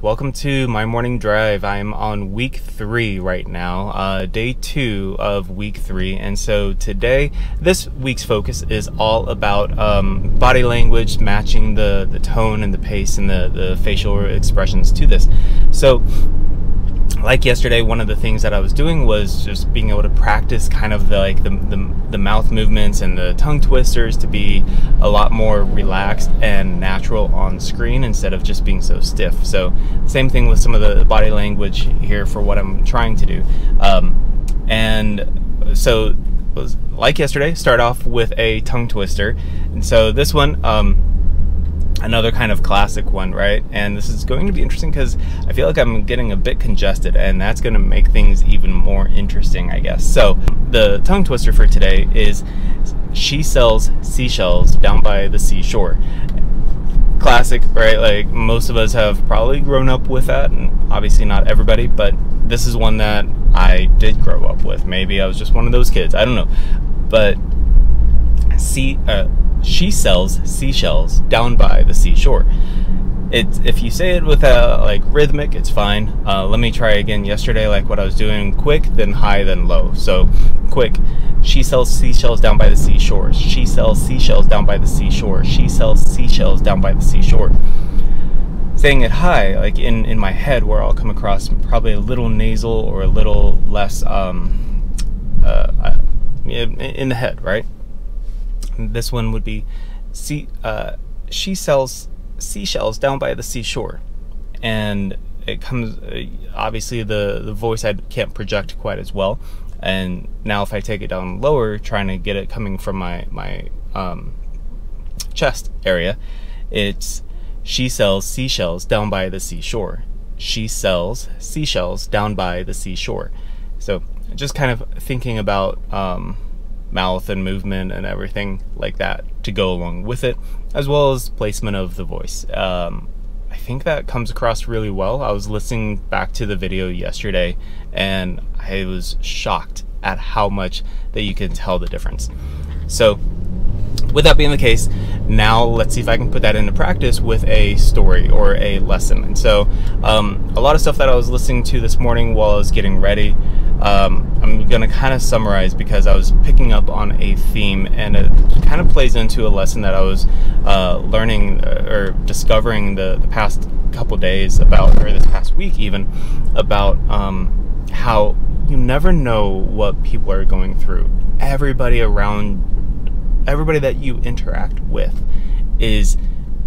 welcome to my morning drive. I'm on week 3 right now, day 2 of week 3, and so today, this week's focus is all about body language, matching the tone and the pace and the facial expressions to this. So, like yesterday, one of the things that I was doing was just being able to practice kind of the mouth movements and the tongue twisters to be a lot more relaxed and natural on screen instead of just being so stiff. So same thing with some of the body language here for what I'm trying to do. And so like yesterday, start off with a tongue twister. And so this one, another kind of classic one, right? And this is going to be interesting because I feel like I'm getting a bit congested, and that's going to make things even more interesting, I guess. So the tongue twister for today is she sells seashells down by the seashore. Classic, right? Like most of us have probably grown up with that, and obviously not everybody, but this is one that I did grow up with. Maybe I was just one of those kids, I don't know. But she sells seashells down by the seashore. If you say it with like rhythmic, it's fine. Let me try again yesterday, like what I was doing: quick, then high, then low. So quick, she sells seashells down by the seashore. She sells seashells down by the seashore. She sells seashells down by the seashore. Saying it high, like in my head, where I'll come across probably a little nasal or a little less in the head, right? This one would be, she sells seashells down by the seashore. And it comes, obviously the voice I can't project quite as well. And now if I take it down lower, trying to get it coming from my chest area, it's she sells seashells down by the seashore. She sells seashells down by the seashore. So just kind of thinking about mouth and movement and everything like that to go along with it, as well as placement of the voice. I think that comes across really well. I was listening back to the video yesterday and I was shocked at how much that you can tell the difference. So with that being the case, now let's see if I can put that into practice with a story or a lesson. And so a lot of stuff that I was listening to this morning while I was getting ready, I'm going to kind of summarize because I was picking up on a theme, and it kind of plays into a lesson that I was learning or discovering the past couple days about, or this past week even, about how you never know what people are going through. Everybody that you interact with is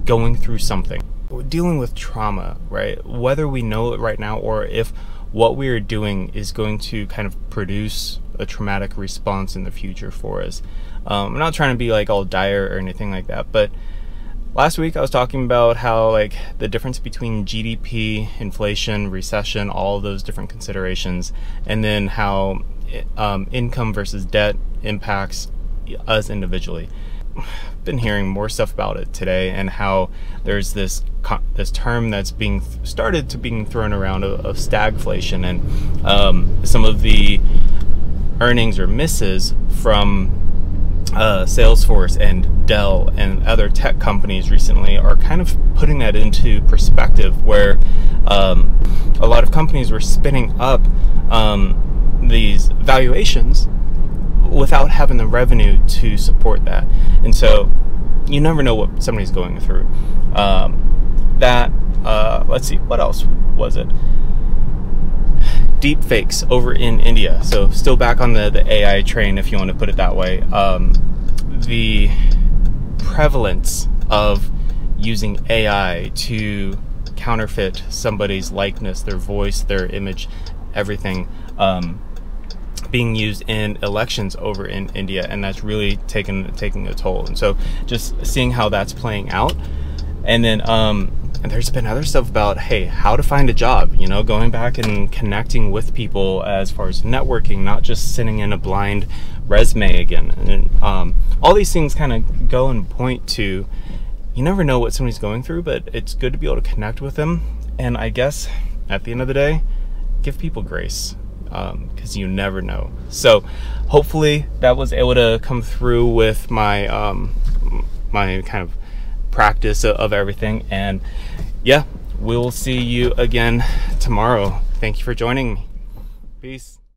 going through something. We're dealing with trauma, right? Whether we know it right now or if what we are doing is going to kind of produce a traumatic response in the future for us. I'm not trying to be like all dire or anything like that, but last week I was talking about how like the difference between GDP, inflation, recession, all of those different considerations, and then how income versus debt impacts us individually. I've been hearing more stuff about it today, and how there's this term that's being started to being thrown around of stagflation, and some of the earnings or misses from Salesforce and Dell and other tech companies recently are kind of putting that into perspective, where a lot of companies were spinning up these valuations without having the revenue to support that. And so you never know what somebody's going through. Let's see, what else was it? Deep fakes over in India. So still back on the AI train, if you want to put it that way. The prevalence of using AI to counterfeit somebody's likeness, their voice, their image, everything, being used in elections over in India, and that's really taking a toll. And so just seeing how that's playing out, and then and there's been other stuff about, hey, how to find a job, you know, going back and connecting with people as far as networking, not just sending in a blind resume again. And all these things kind of go and point to, you never know what somebody's going through, but it's good to be able to connect with them. And I guess at the end of the day, give people grace, because you never know. So hopefully that was able to come through with my my kind of practice of everything. And yeah, we'll see you again tomorrow. Thank you for joining me. Peace.